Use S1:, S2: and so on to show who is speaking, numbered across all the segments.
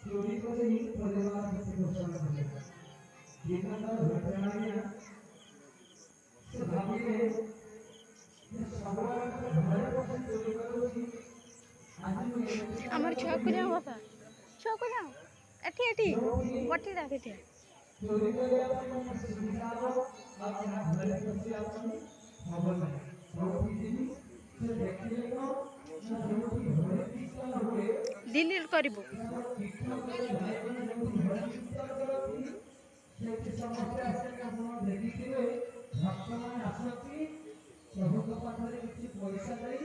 S1: चोरी करे ही परिवार प्रतिपोषण करेगा जीवन घटनाएं से भाविले
S2: আমার ছক করে বাবা ছক করে এটি এটি পটি রাখ এটি
S1: चोरी करे आपण सुविधा आपण घरे बसी आपण मोबाइल रोटी से देखले को रोटी घरे पिस्ता हुए
S2: ডিলিট করিব
S1: समस्या आपण देखिथिले भक्तମାନେ ଆସନ୍ତି ପ୍ରଭୁଙ୍କ ପାଖରେ କିଛି ପଇସା ଦେଇ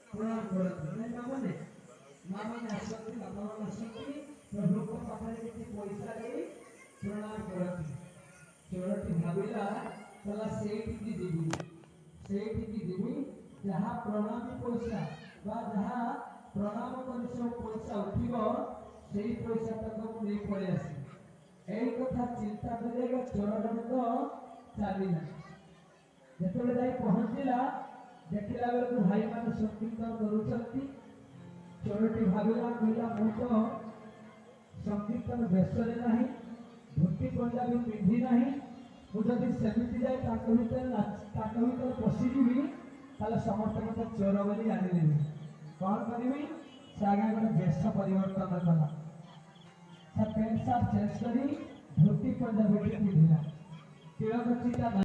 S1: ପ୍ରଣାମ କରନ୍ତି ମାନେ ଆସନ୍ତି ଆପଣମାନେ ଆସନ୍ତି ପ୍ରଭୁଙ୍କ ପାଖରେ କିଛି ପଇସା ଦେଇ ପ୍ରଣାମ କରନ୍ତି ଚୋରଟି ଭାବିଲା ତାଲା ସେଇଠିକି ଯିବି ଯାହା ପ୍ରଣାମ ପଇସା ବା ଯାହା ପ୍ରଣାମ କରି ସବୁ ପଇସା ଉଠିବ ସେଇ ପଇସା ତକ ମୁଁ ନେଇ ପଳେଇ ଆସିବି এই কথা চিন্তা করে চোরজনক চালিলা যেতবে যাই পৌঁছিলা দেখিলা বেলକୁ ଭାଇମାନେ ସଂକୀର୍ତ୍ତନ କରୁଛନ୍ତି ଚୋରଟି ଭାବିଲା କହିଲା ମୁଁ ତ ସଂକୀର୍ତ୍ତନ ବେଶରେ ନାହିଁ ଧୋତି ପଞ୍ଜାବୀ ପିନ୍ଧି ନାହିଁ ମୁଁ ଯଦି ସେମିତି ଯାଇ ତାଙ୍କ ଭିତରେ ପଶିଯିବି ତାହେଲେ ସମସ୍ତେ ମୋତେ ଚୋର ବୋଲି ଜାଣିନେବି କ'ଣ କରିବି ସେ ଆଜ୍ଞା ଗୋଟେ ବେଶ ପରିବର୍ତ୍ତନ କଲା पैंट सार्ट चेंज करी धोती पंजाबी पिंधिला तिलक चिता